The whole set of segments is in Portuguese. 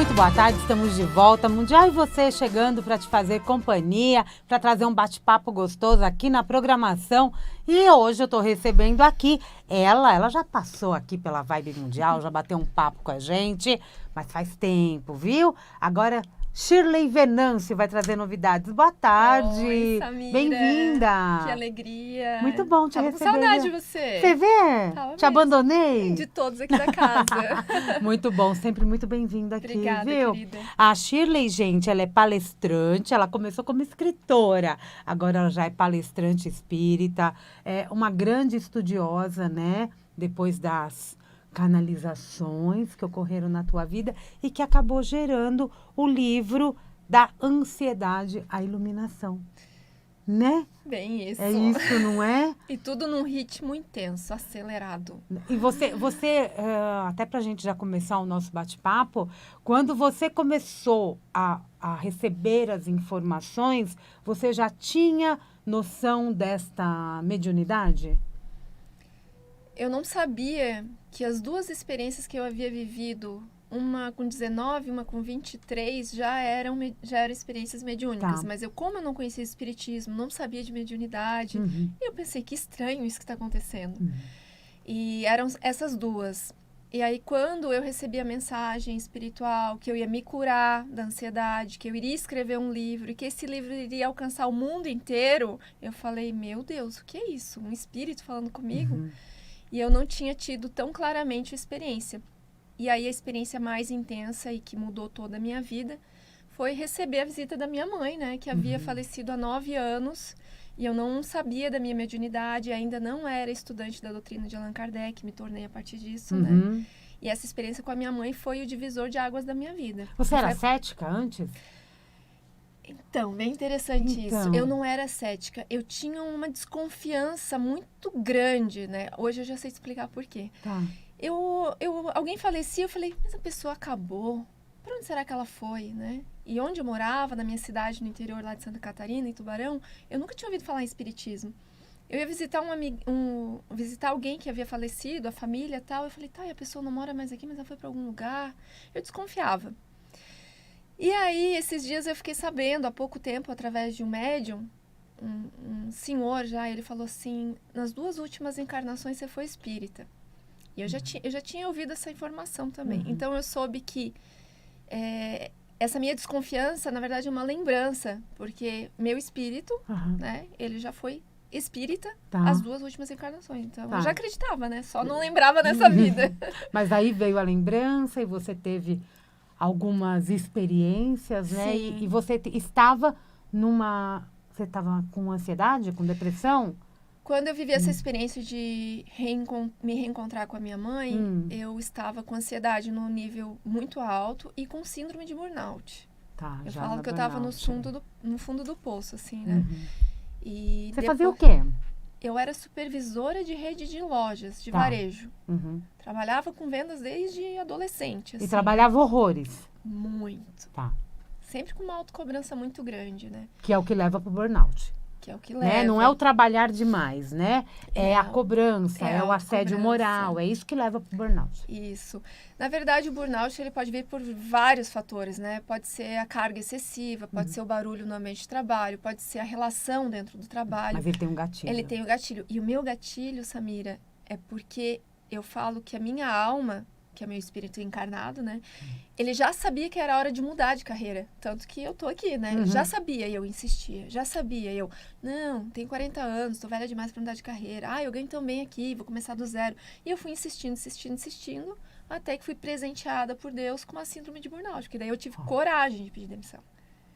Muito boa tarde, estamos de volta. Mundial e você chegando para te fazer companhia, para trazer um bate-papo gostoso aqui na programação. E hoje eu estou recebendo aqui ela já passou aqui pela Vibe Mundial, já bateu um papo com a gente, mas faz tempo, viu? Agora Shirley Venâncio vai trazer novidades. Boa tarde. Oi, Samira. Bem-vinda. Que alegria. Muito bom te Tava receber. com saudade de você. Você vê? Tava Te mesmo. abandonei? De todos aqui da casa. Muito bom, sempre muito bem-vinda aqui, Obrigada, viu? querida. A Shirley, gente, ela é palestrante, ela começou como escritora, agora ela já é palestrante espírita, é uma grande estudiosa, né? Depois das canalizações que ocorreram na tua vida e que acabou gerando o livro Da Ansiedade à Iluminação, né? Bem isso. É isso, não é? E tudo num ritmo intenso, acelerado. E você até para a gente já começar o nosso bate-papo, quando você começou a receber as informações, você já tinha noção desta mediunidade? Eu não sabia que as duas experiências que eu havia vivido, uma com 19, uma com 23, já eram experiências mediúnicas. Tá. Mas como eu não conhecia espiritismo, não sabia de mediunidade, Uhum. eu pensei, que estranho isso que está acontecendo. Uhum. E eram essas duas. E aí, quando eu recebi a mensagem espiritual que eu ia me curar da ansiedade, que eu iria escrever um livro e que esse livro iria alcançar o mundo inteiro, eu falei, meu Deus, o que é isso? Um espírito falando comigo? Uhum. E eu não tinha tido tão claramente a experiência. E aí, a experiência mais intensa e que mudou toda a minha vida foi receber a visita da minha mãe, né? Que havia falecido há 9 anos. E eu não sabia da minha mediunidade, ainda não era estudante da doutrina de Allan Kardec, me tornei a partir disso, né? Uhum. E essa experiência com a minha mãe foi o divisor de águas da minha vida. Você era Foi- cética antes? Então, bem interessante Então. isso. Eu não era cética, eu tinha uma desconfiança muito grande, né? Hoje eu já sei explicar por quê. Tá. Alguém falecia, eu falei, mas a pessoa acabou. Para onde será que ela foi, né? E onde eu morava, na minha cidade, no interior lá de Santa Catarina, em Tubarão, eu nunca tinha ouvido falar em espiritismo. Eu ia visitar visitar alguém que havia falecido, a família e tal. Eu falei, tá, e a pessoa não mora mais aqui, mas ela foi para algum lugar. Eu desconfiava. E aí, esses dias eu fiquei sabendo, há pouco tempo, através de um médium, um senhor já, ele falou assim, nas 2 últimas encarnações você foi espírita. E eu já tinha ouvido essa informação também. Então, eu soube que essa minha desconfiança, na verdade, é uma lembrança, porque meu espírito, Aham. né, ele já foi espírita Tá. as 2 últimas encarnações. Então, Tá. eu já acreditava, né? Só não lembrava nessa vida. Mas aí veio a lembrança e você teve algumas experiências, né? Sim. E você estava Você estava com ansiedade, com depressão? Quando eu vivi essa experiência de me reencontrar com a minha mãe, eu estava com ansiedade num nível muito alto e com síndrome de burnout. Tá, Eu já falo na que eu estava burnout. no fundo do poço, assim, né? E Você depois- fazia o quê? Eu era supervisora de rede de lojas, de Tá. varejo. Uhum. Trabalhava com vendas desde adolescente, assim. E trabalhava horrores. Muito. Tá. Sempre com uma autocobrança muito grande, né? Que é o que leva pro burnout. Que é o que leva. Né? Não é o trabalhar demais, né? É a É, cobrança, é é a o assédio autocobrança. moral. É isso que leva pro burnout. Isso. Na verdade, o burnout ele pode vir por vários fatores, né? Pode ser a carga excessiva, pode ser o barulho no ambiente de trabalho, pode ser a relação dentro do trabalho. Mas ele tem um gatilho. Ele tem o gatilho. E o meu gatilho, Samira, é porque eu falo que a minha alma, que é meu espírito encarnado, né? Ele já sabia que era hora de mudar de carreira. Tanto que eu tô aqui, né? Já sabia e eu insistia. Já sabia e eu, não, tenho 40 anos, tô velha demais pra mudar de carreira. Ah, eu ganho tão bem aqui, vou começar do zero. E eu fui insistindo, até que fui presenteada por Deus com uma síndrome de burnout. Porque daí eu tive coragem de pedir demissão.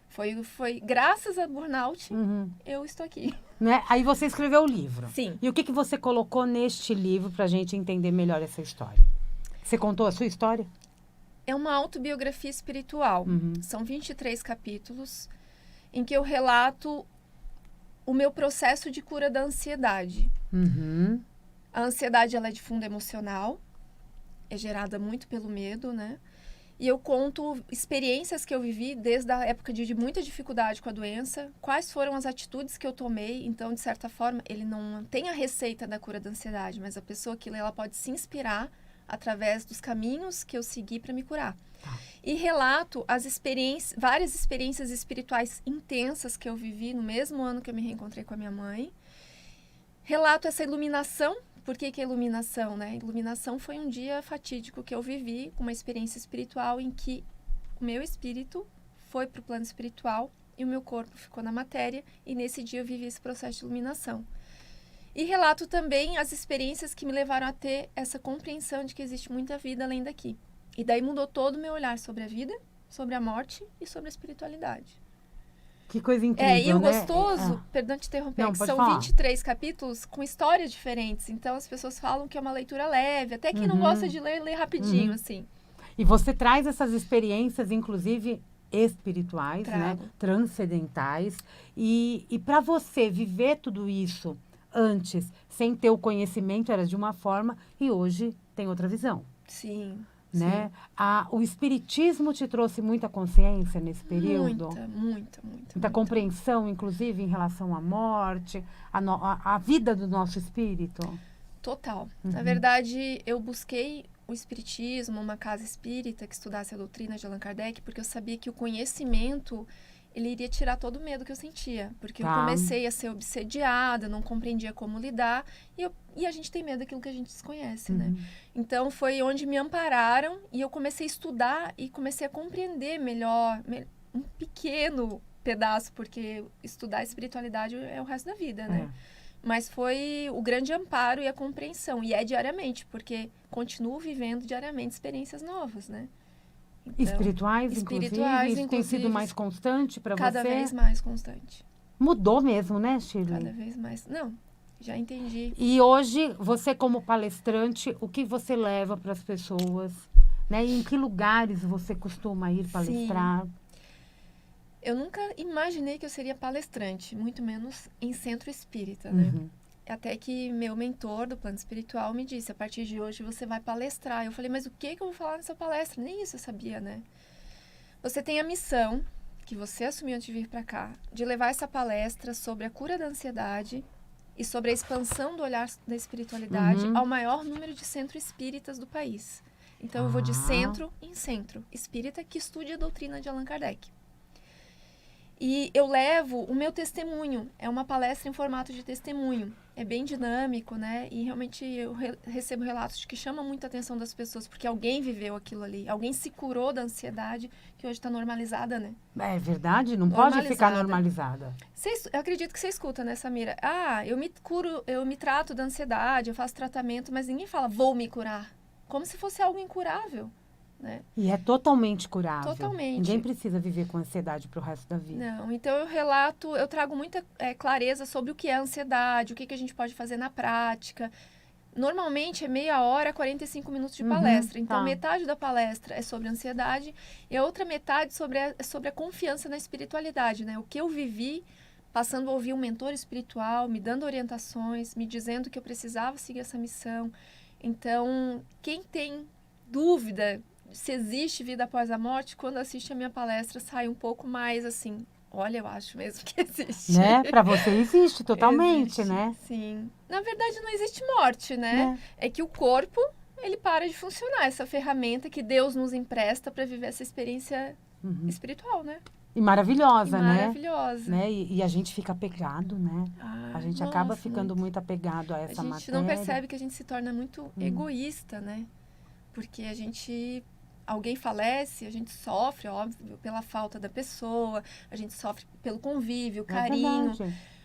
Foi graças a burnout, eu estou aqui. Né? Aí você escreveu o livro. Sim. E o que você colocou neste livro pra gente entender melhor essa história? Você contou a sua história? É uma autobiografia espiritual. São 23 capítulos em que eu relato o meu processo de cura da ansiedade. A ansiedade ela é de fundo emocional, é gerada muito pelo medo, né? E eu conto experiências que eu vivi desde a época de muita dificuldade com a doença, quais foram as atitudes que eu tomei. Então, de certa forma, ele não tem a receita da cura da ansiedade, mas a pessoa que lê, ela pode se inspirar através dos caminhos que eu segui para me curar. E relato as várias experiências espirituais intensas que eu vivi no mesmo ano que eu me reencontrei com a minha mãe. Relato essa iluminação. Por que a iluminação, né? Iluminação foi um dia fatídico que eu vivi, uma experiência espiritual em que o meu espírito foi para o plano espiritual e o meu corpo ficou na matéria, e nesse dia eu vivi esse processo de iluminação. E relato também as experiências que me levaram a ter essa compreensão de que existe muita vida além daqui. E daí mudou todo o meu olhar sobre a vida, sobre a morte e sobre a espiritualidade. Que coisa incrível, e o né? gostoso, perdão te interromper, Não, que pode são falar. 23 capítulos com histórias diferentes. Então as pessoas falam que é uma leitura leve, até quem não gosta de ler, lê rapidinho, assim. E você traz essas experiências, inclusive espirituais, né? Trago. Transcendentais. E para você viver tudo isso antes, sem ter o conhecimento, era de uma forma, e hoje tem outra visão. Sim. Né? O espiritismo te trouxe muita consciência nesse período? Muita compreensão, inclusive, em relação à morte, à vida do nosso espírito? Total. Na verdade, eu busquei o espiritismo, uma casa espírita que estudasse a doutrina de Allan Kardec, porque eu sabia que o conhecimento, ele iria tirar todo o medo que eu sentia. Porque eu comecei a ser obsediada, não compreendia como lidar, e a gente tem medo daquilo que a gente desconhece, né? Então, foi onde me ampararam, e eu comecei a estudar e comecei a compreender melhor, um pequeno pedaço, porque estudar a espiritualidade é o resto da vida, né? Mas foi o grande amparo e a compreensão, e é diariamente, porque continuo vivendo diariamente experiências novas, né? Então, espirituais, inclusive, tem sido mais constante para você? Cada vez mais constante. Mudou mesmo, né, Shirley? Cada vez mais. Não, já entendi. E hoje, você como palestrante, o que você leva para as pessoas? Né? E em que lugares você costuma ir palestrar? Sim. Eu nunca imaginei que eu seria palestrante, muito menos em centro espírita, né? Até que meu mentor do plano espiritual me disse, a partir de hoje você vai palestrar. Eu falei, mas o que eu vou falar nessa palestra? Nem isso eu sabia, né? Você tem a missão, que você assumiu antes de vir para cá, de levar essa palestra sobre a cura da ansiedade e sobre a expansão do olhar da espiritualidade ao maior número de centros espíritas do país. Então eu vou de centro em centro espírita que estude a doutrina de Allan Kardec. E eu levo o meu testemunho, é uma palestra em formato de testemunho. É bem dinâmico, né? E realmente eu recebo relatos de que chama muita atenção das pessoas, porque alguém viveu aquilo ali, alguém se curou da ansiedade, que hoje está normalizada, né? É verdade, não pode ficar normalizada. Eu acredito que você escuta, né, Samira? Eu me curo, eu me trato da ansiedade, eu faço tratamento, mas ninguém fala, vou me curar. Como se fosse algo incurável. Né? E é totalmente curável. Totalmente. Ninguém precisa viver com ansiedade para o resto da vida. Não, então eu trago muita clareza sobre o que é ansiedade, o que a gente pode fazer na prática. Normalmente é meia hora, 45 minutos de palestra. Então, metade da palestra é sobre ansiedade e a outra metade é sobre a confiança na espiritualidade, né? O que eu vivi passando a ouvir um mentor espiritual, me dando orientações, me dizendo que eu precisava seguir essa missão. Então, quem tem dúvida se existe vida após a morte, quando assiste a minha palestra, sai um pouco mais assim, olha, eu acho mesmo que existe. Né? Para você existe totalmente, existe, né? Sim. Na verdade, não existe morte, né? É que o corpo, ele para de funcionar, essa ferramenta que Deus nos empresta para viver essa experiência espiritual, né? E maravilhosa, né? Maravilhosa. Né? E a gente fica apegado, né? A gente acaba ficando muito apegado a essa matéria. A gente não percebe que a gente se torna muito egoísta, né? Porque alguém falece, a gente sofre, óbvio, pela falta da pessoa, a gente sofre pelo convívio, carinho.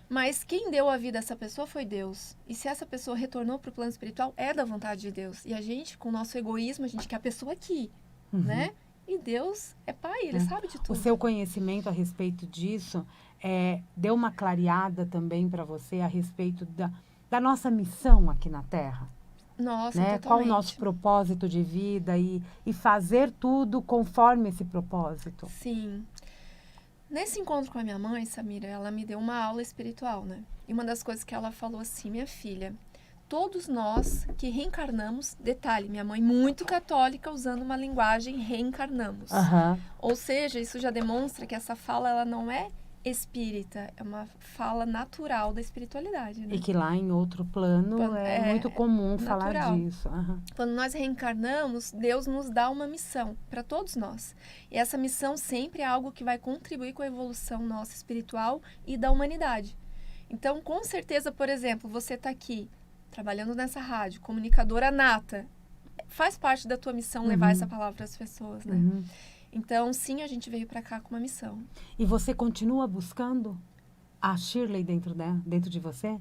Mas quem deu a vida a essa pessoa foi Deus. E se essa pessoa retornou para o plano espiritual, é da vontade de Deus. E a gente, com o nosso egoísmo, a gente quer a pessoa aqui, né? E Deus é Pai, Ele sabe de tudo. O seu conhecimento a respeito disso deu uma clareada também para você a respeito da nossa missão aqui na Terra? Nossa, né? totalmente. Qual o nosso propósito de vida e fazer tudo conforme esse propósito. Sim. Nesse encontro com a minha mãe, Samira, ela me deu uma aula espiritual, né? E uma das coisas que ela falou assim, minha filha, todos nós que reencarnamos, detalhe, minha mãe muito católica, usando uma linguagem reencarnamos. Ou seja, isso já demonstra que essa fala ela não é espírita, é uma fala natural da espiritualidade, né? E que lá em outro plano é muito comum falar natural. disso. Aham. Quando nós reencarnamos, Deus nos dá uma missão para todos nós. E essa missão sempre é algo que vai contribuir com a evolução nossa espiritual e da humanidade. Então, com certeza, por exemplo, você está aqui trabalhando nessa rádio, comunicadora nata, faz parte da tua missão levar essa palavra para as pessoas, né? Uhum. Então, sim, a gente veio para cá com uma missão. E você continua buscando a Shirley dentro de você?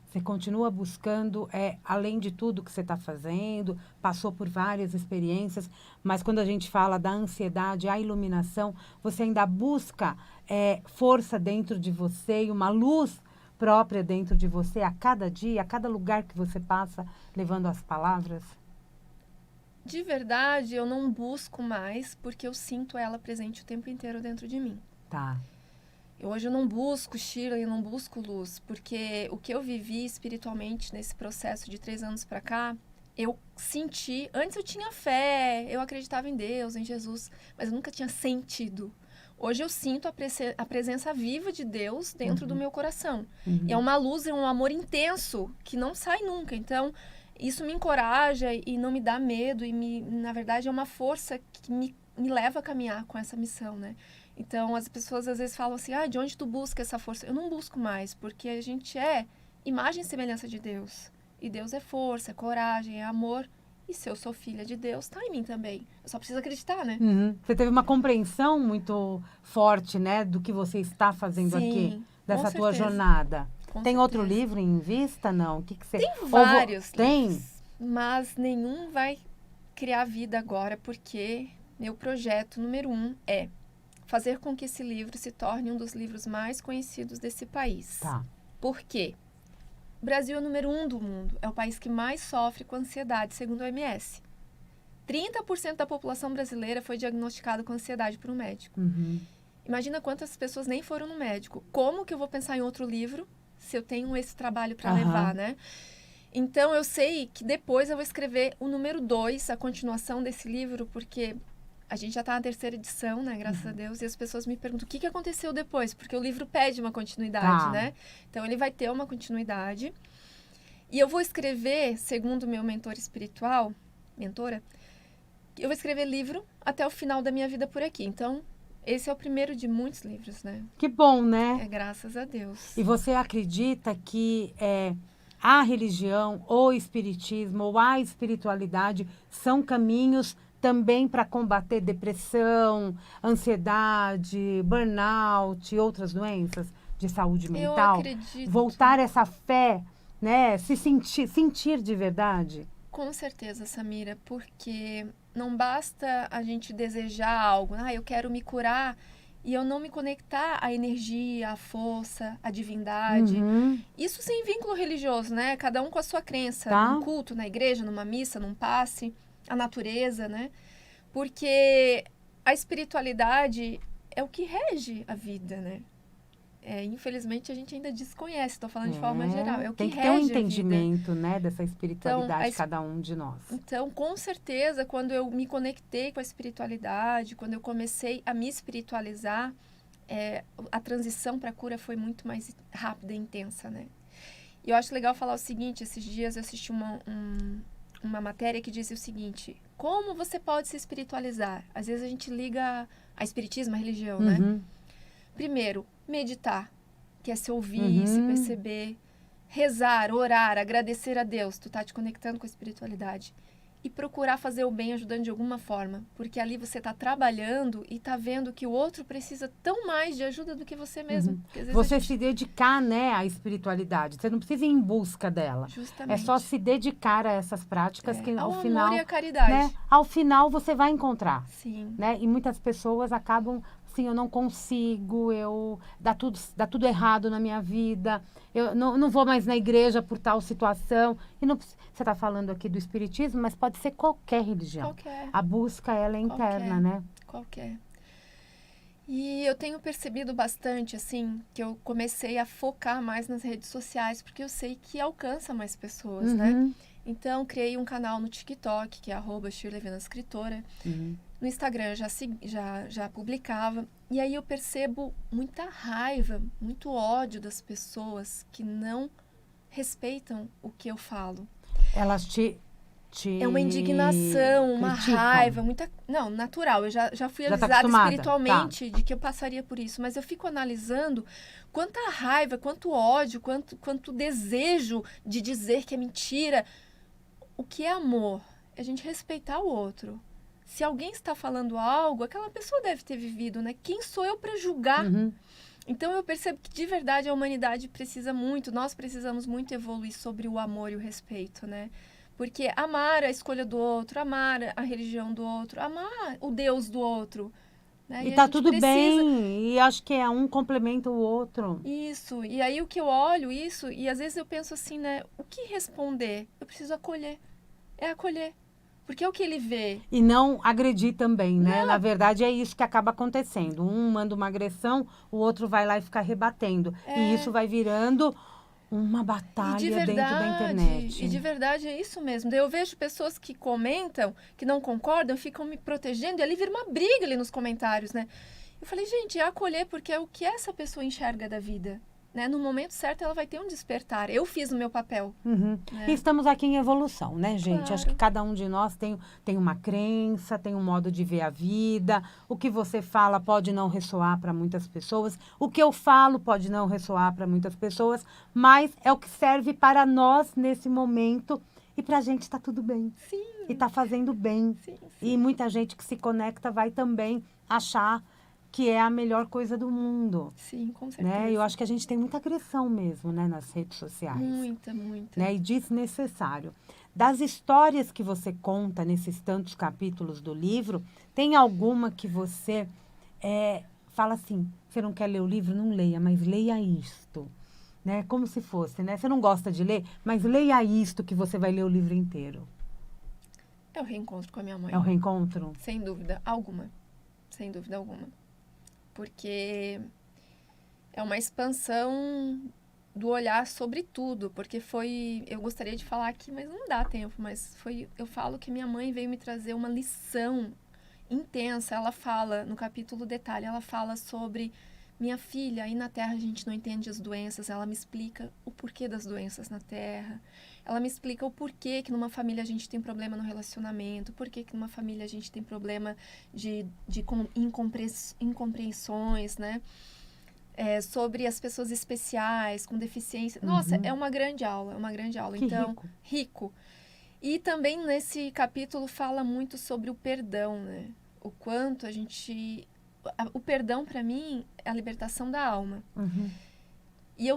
Você continua buscando, além de tudo que você está fazendo, passou por várias experiências, mas quando a gente fala da ansiedade, a iluminação, você ainda busca força dentro de você e uma luz própria dentro de você a cada dia, a cada lugar que você passa, levando as palavras? De verdade, eu não busco mais, porque eu sinto ela presente o tempo inteiro dentro de mim. Tá. Hoje eu não busco Shirley, eu não busco luz, porque o que eu vivi espiritualmente nesse processo de 3 anos pra cá, eu senti... Antes eu tinha fé, eu acreditava em Deus, em Jesus, mas eu nunca tinha sentido. Hoje eu sinto a presença viva de Deus dentro do meu coração. Uhum. E é uma luz e um amor intenso que não sai nunca. Então, isso me encoraja e não me dá medo. E, na verdade, é uma força que me leva a caminhar com essa missão, né? Então, as pessoas às vezes falam assim, de onde tu busca essa força? Eu não busco mais, porque a gente é imagem e semelhança de Deus. E Deus é força, é coragem, é amor. E se eu sou filha de Deus, tá em mim também. Eu só preciso acreditar, né? Uhum. Você teve uma compreensão muito forte, né, do que você está fazendo aqui, dessa tua jornada. Tem outro livro em vista, não? O que você... Tem vários Tem? livros, mas nenhum vai criar vida agora, porque meu projeto número 1 é fazer com que esse livro se torne um dos livros mais conhecidos desse país. Tá. Por quê? O Brasil é o número 1 do mundo. É o país que mais sofre com ansiedade, segundo a OMS. 30% da população brasileira foi diagnosticada com ansiedade por um médico. Uhum. Imagina quantas pessoas nem foram no médico. Como que eu vou pensar em outro livro se eu tenho esse trabalho para levar, né? Então, eu sei que depois eu vou escrever o número 2, a continuação desse livro, porque a gente já está na 3ª edição, né? Graças a Deus. E as pessoas me perguntam o que aconteceu depois, porque o livro pede uma continuidade, né? Então, ele vai ter uma continuidade. E eu vou escrever, segundo meu mentor espiritual, mentora, eu vou escrever livro até o final da minha vida por aqui. Então, esse é o primeiro de muitos livros, né? Que bom, né? É graças a Deus. E você acredita que a religião, ou o espiritismo, ou a espiritualidade são caminhos também para combater depressão, ansiedade, burnout e outras doenças de saúde mental? Eu acredito. Voltar essa fé, né? Se sentir de verdade? Com certeza, Samira, porque não basta a gente desejar algo. Eu quero me curar e eu não me conectar à energia, à força, à divindade. Uhum. Isso sem vínculo religioso, né? Cada um com a sua crença. Tá. Num culto, na igreja, numa missa, num passe, a natureza, né? Porque a espiritualidade é o que rege a vida, né? Infelizmente, a gente ainda desconhece, estou falando de forma geral. É o que tem que rege ter um a vida. entendimento, né, dessa espiritualidade Então, de cada um de nós. Então, com certeza, quando eu me conectei com a espiritualidade, quando eu comecei a me espiritualizar, a transição para a cura foi muito mais rápida e intensa, né? E eu acho legal falar o seguinte, esses dias eu assisti uma matéria que dizia o seguinte, como você pode se espiritualizar? Às vezes a gente liga a espiritismo, a religião, né? Primeiro, meditar, que é se ouvir, se perceber, rezar, orar, agradecer a Deus, tu tá te conectando com a espiritualidade. E procurar fazer o bem ajudando de alguma forma, porque ali você tá trabalhando e tá vendo que o outro precisa tão mais de ajuda do que você mesmo. Você se dedicar, né, à espiritualidade, você não precisa ir em busca dela. Justamente. É só se dedicar a essas práticas que ao ao final, amor e a caridade. Né, ao final você vai encontrar. Sim. Né? E muitas pessoas acabam, assim, eu não consigo, dá tudo errado na minha vida, eu não vou mais na igreja por tal situação. E não, você está falando aqui do espiritismo, mas pode ser qualquer religião. Qualquer. A busca, ela é interna, né? Qualquer. E eu tenho percebido bastante, assim, que eu comecei a focar mais nas redes sociais, porque eu sei que alcança mais pessoas, né? Então, criei um canal no TikTok, que é @ShirleyVenaScritora. No Instagram eu já publicava. E aí eu percebo muita raiva, muito ódio das pessoas que não respeitam o que eu falo. Elas É uma indignação, uma criticam. raiva, muita... Não, natural. Eu já fui Já tá avisada acostumada, espiritualmente de que eu passaria por isso. Mas eu fico analisando quanta raiva, quanto ódio, quanto desejo de dizer que é mentira. O que é amor? É a gente respeitar o outro. Se alguém está falando algo, aquela pessoa deve ter vivido, né? Quem sou eu para julgar? Então eu percebo que de verdade a humanidade precisa muito, nós precisamos muito evoluir sobre o amor e o respeito, né? Porque amar a escolha do outro, amar a religião do outro, amar o Deus do outro, né? E a tá gente tudo precisa... bem, e acho que um complementa o outro. Isso, e aí o que eu olho isso, e às vezes eu penso assim, né? O que responder? Eu preciso acolher. É acolher. Porque é o que ele vê. E não agredir também, né? Não. Na verdade, é isso que acaba acontecendo. Um manda uma agressão, o outro vai lá e fica rebatendo. E isso vai virando uma batalha dentro da internet. E de verdade é isso mesmo. Daí eu vejo pessoas que comentam, que não concordam, ficam me protegendo, e ali vira uma briga ali nos comentários, né? Eu falei, gente, é acolher, porque é o que essa pessoa enxerga da vida. Né? No momento certo, ela vai ter um despertar. Eu fiz o meu papel. Né? E estamos aqui em evolução, né, gente? Claro. Acho que cada um de nós tem uma crença, tem um modo de ver a vida. O que você fala pode não ressoar para muitas pessoas. O que eu falo pode não ressoar para muitas pessoas. Mas é o que serve para nós nesse momento. E para a gente está tudo bem. Sim. E está fazendo bem. Sim. E muita gente que se conecta vai também achar que é a melhor coisa do mundo. Sim, com certeza. Né? Eu acho que a gente tem muita agressão mesmo, né, nas redes sociais. Muita. Né? E desnecessário. Das histórias que você conta nesses tantos capítulos do livro, tem alguma que você fala assim, você não quer ler o livro? Não leia, mas leia isto. Né? Como se fosse, né? Você não gosta de ler, mas leia isto que você vai ler o livro inteiro. É o reencontro com a minha mãe. É o reencontro? Sem dúvida alguma. Sem dúvida alguma. Porque é uma expansão do olhar sobre tudo, porque eu gostaria de falar aqui, mas não dá tempo, mas eu falo que minha mãe veio me trazer uma lição intensa. Ela fala, no capítulo detalhe, ela fala sobre minha filha, aí na Terra a gente não entende as doenças, ela me explica o porquê das doenças na Terra, ela me explica o porquê que numa família a gente tem problema no relacionamento, porquê que numa família a gente tem problema de incompreensões, né? Sobre as pessoas especiais, com deficiência. Nossa, é uma grande aula, Que então, rico. E também nesse capítulo fala muito sobre o perdão, né? O quanto a gente... O perdão, para mim, é a libertação da alma. E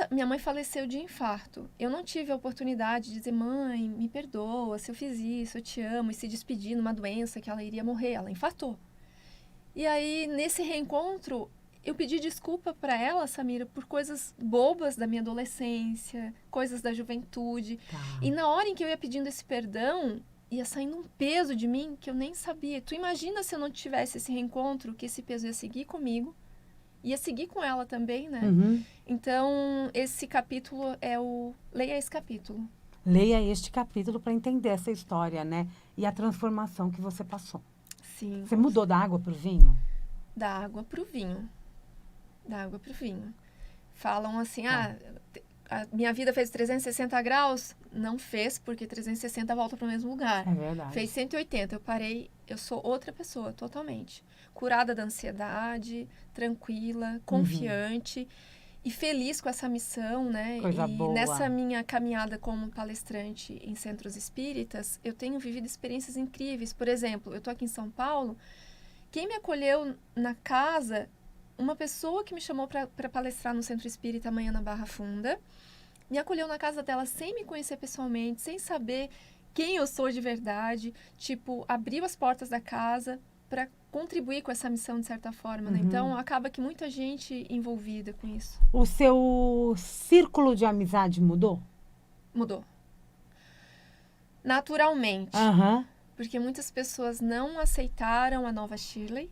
minha mãe faleceu de infarto. Eu não tive a oportunidade de dizer, mãe, me perdoa se eu fiz isso, eu te amo, e se despedir numa doença que ela iria morrer. Ela infartou. E aí, nesse reencontro, eu pedi desculpa para ela, Samira, por coisas bobas da minha adolescência, coisas da juventude. E na hora em que eu ia pedindo esse perdão, ia saindo um peso de mim que eu nem sabia. Tu imagina se eu não tivesse esse reencontro, que esse peso ia seguir comigo, ia seguir com ela também, né? Então, esse capítulo leia esse capítulo. Leia este capítulo para entender essa história, né? E a transformação que você passou. Sim. Você mudou da água para o vinho? Da água para o vinho. Da água para o vinho. Falam assim, a minha vida fez 360 graus? Não fez, porque 360 volta para o mesmo lugar. É verdade. Fez 180, eu parei, eu sou outra pessoa, totalmente. Curada da ansiedade, tranquila, confiante e feliz com essa missão, né? Coisa boa. Nessa minha caminhada como palestrante em centros espíritas, eu tenho vivido experiências incríveis. Por exemplo, eu tô aqui em São Paulo, quem me acolheu na casa... Uma pessoa que me chamou para palestrar no Centro Espírita amanhã na Barra Funda, me acolheu na casa dela sem me conhecer pessoalmente, sem saber quem eu sou de verdade, abriu as portas da casa para contribuir com essa missão de certa forma, né? Então, acaba que muita gente envolvida com isso. O seu círculo de amizade mudou? Mudou. Naturalmente. Porque muitas pessoas não aceitaram a nova Shirley.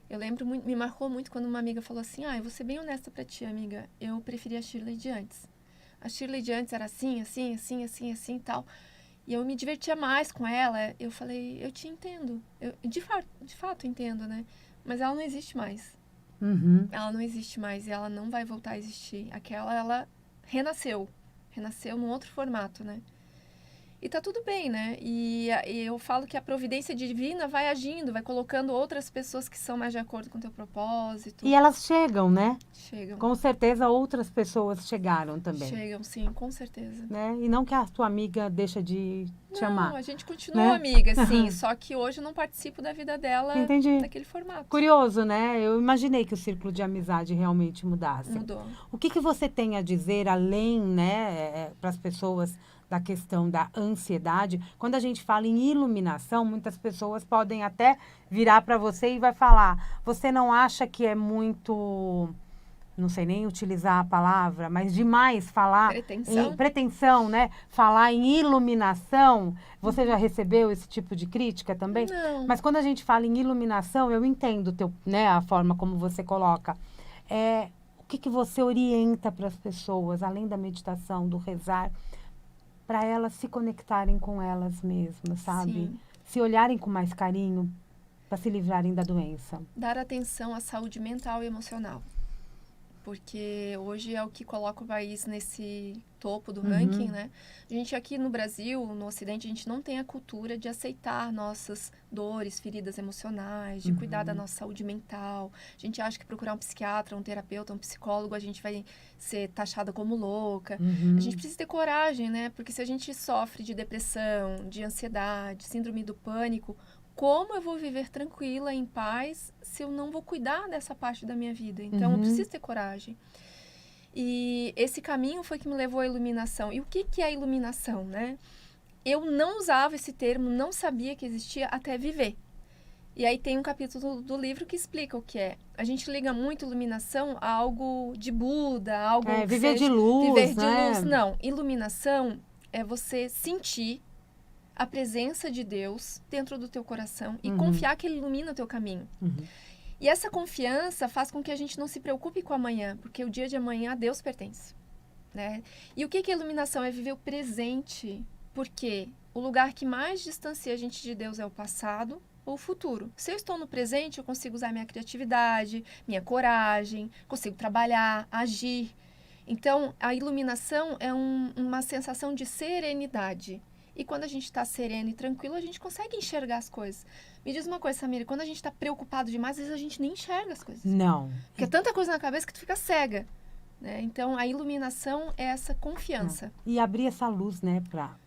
Eu lembro, me marcou muito quando uma amiga falou assim, eu vou ser bem honesta pra ti, amiga, eu preferi a Shirley de antes. A Shirley de antes era assim, assim, assim, assim, assim e tal. E eu me divertia mais com ela. Eu falei, eu te entendo. Eu, de fato entendo, né? Mas ela não existe mais. Uhum. Ela não existe mais e ela não vai voltar a existir. Aquela, ela renasceu. Renasceu num outro formato, né? E tá tudo bem, né? E eu falo que a providência divina vai agindo, vai colocando outras pessoas que são mais de acordo com o teu propósito. E elas chegam, né? Chegam. Com certeza outras pessoas chegaram também. Chegam, sim, com certeza. Né? E não que a tua amiga deixa de te amar. Não, a gente continua né? amiga, sim. Só que hoje eu não participo da vida dela Entendi. naquele formato. Curioso, né? Eu imaginei que o círculo de amizade realmente mudasse. Mudou. O que você tem a dizer além, né, para as pessoas da questão da ansiedade? Quando a gente fala em iluminação, muitas pessoas podem até virar para você e vai falar: você não acha que é muito, não sei nem utilizar a palavra, mas demais falar Pretensão. em pretensão, né? Falar em iluminação. Você já recebeu esse tipo de crítica também? Não. Mas quando a gente fala em iluminação, eu entendo né, a forma como você coloca. O que você orienta para as pessoas, além da meditação, do rezar, para elas se conectarem com elas mesmas, sabe? Sim. Se olharem com mais carinho para se livrarem da doença. Dar atenção à saúde mental e emocional. Porque hoje é o que coloca o país nesse topo do ranking, né? A gente aqui no Brasil, no Ocidente, a gente não tem a cultura de aceitar nossas dores, feridas emocionais, de cuidar da nossa saúde mental. A gente acha que procurar um psiquiatra, um terapeuta, um psicólogo, a gente vai ser taxada como louca. A gente precisa ter coragem, né? Porque se a gente sofre de depressão, de ansiedade, síndrome do pânico, como eu vou viver tranquila, em paz, se eu não vou cuidar dessa parte da minha vida? Então, eu preciso ter coragem. E esse caminho foi que me levou à iluminação. E o que é a iluminação, né? Eu não usava esse termo, não sabia que existia até viver. E aí tem um capítulo do livro que explica o que é. A gente liga muito iluminação a algo de Buda, algo que viver seja, de luz, viver de né? luz. Não, iluminação é você sentir a presença de Deus dentro do teu coração e confiar que Ele ilumina o teu caminho. E essa confiança faz com que a gente não se preocupe com amanhã, porque o dia de amanhã a Deus pertence, né? E o que é iluminação? É viver o presente, porque o lugar que mais distancia a gente de Deus é o passado ou o futuro. Se eu estou no presente, eu consigo usar minha criatividade, minha coragem, consigo trabalhar, agir. Então, a iluminação é uma sensação de serenidade. E quando a gente está sereno e tranquilo, a gente consegue enxergar as coisas. Me diz uma coisa, Samira, quando a gente está preocupado demais, às vezes a gente nem enxerga as coisas. Não. Porque é tanta coisa na cabeça que tu fica cega. Né? Então, a iluminação é essa confiança. E abrir essa luz, né, para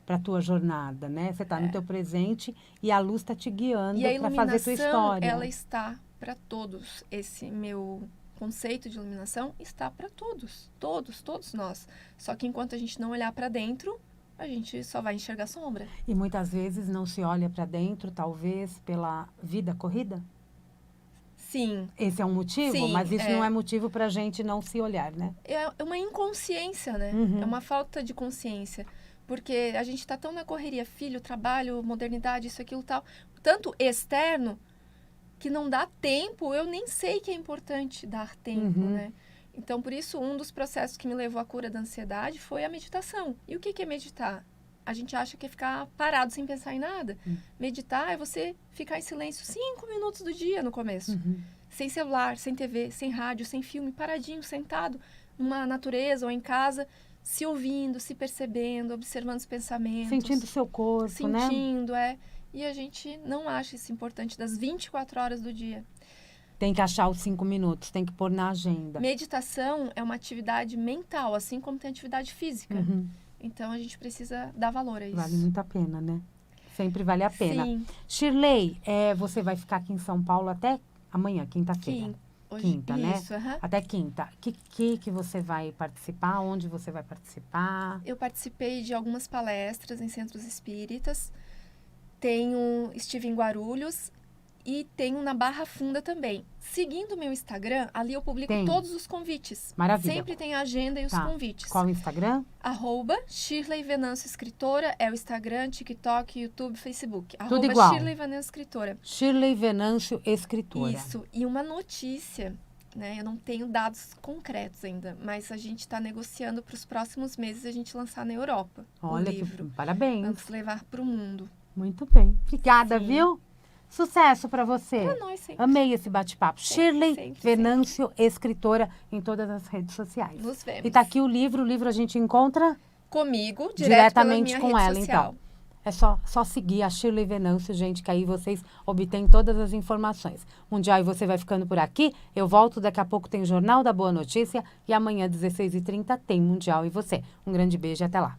a tua jornada, né? Você está no teu presente e a luz está te guiando para fazer tua história. Ela está para todos. Esse meu conceito de iluminação está para todos. Todos nós. Só que enquanto a gente não olhar para dentro, a gente só vai enxergar sombra. E muitas vezes não se olha para dentro, talvez pela vida corrida? Sim. Esse é um motivo? Sim, mas isso não é motivo para a gente não se olhar, né? É uma inconsciência, né? É uma falta de consciência. Porque a gente está tão na correria, filho, trabalho, modernidade, isso, aquilo, tal. Tanto externo, que não dá tempo, eu nem sei que é importante dar tempo, né? Então, por isso, um dos processos que me levou à cura da ansiedade foi a meditação. E o que é meditar? A gente acha que é ficar parado sem pensar em nada. Meditar é você ficar em silêncio 5 minutos do dia no começo. Sem celular, sem TV, sem rádio, sem filme, paradinho, sentado numa natureza ou em casa, se ouvindo, se percebendo, observando os pensamentos. Sentindo o seu corpo, né? Sentindo, E a gente não acha isso importante das 24 horas do dia. Tem que achar os 5 minutos, tem que pôr na agenda. Meditação é uma atividade mental, assim como tem atividade física. Então, a gente precisa dar valor a isso. Vale muito a pena, né? Sempre vale a pena. Sim. Shirley, você vai ficar aqui em São Paulo até amanhã, quinta-feira. Quinta, né? Isso, Até quinta. Que você vai participar? Onde você vai participar? Eu participei de algumas palestras em centros espíritas. Estive em Guarulhos e tenho na Barra Funda também. Seguindo o meu Instagram, ali eu publico todos os convites. Maravilha. Sempre tem a agenda e os convites. Qual o Instagram? @Shirley Venâncio Escritora é o Instagram, TikTok, YouTube, Facebook. Tudo igual. Shirley Venâncio Escritora. Shirley Venâncio Escritora. Isso. E uma notícia né? Eu não tenho dados concretos ainda, mas a gente está negociando para os próximos meses a gente lançar na Europa Olha, o livro. parabéns. Vamos levar para o mundo. Muito bem. Obrigada, Sim. viu? Sucesso para você. Para nós sempre. Amei esse bate-papo. Shirley sempre, Venâncio, escritora em todas as redes sociais. Nos vemos. E tá aqui o livro a gente encontra Comigo, diretamente pela com minha ela, rede social. então. É só seguir a Shirley Venâncio, gente, que aí vocês obtêm todas as informações. Mundial, e você vai ficando por aqui. Eu volto, daqui a pouco tem Jornal da Boa Notícia e amanhã, 16h30, tem Mundial e você. Um grande beijo e até lá.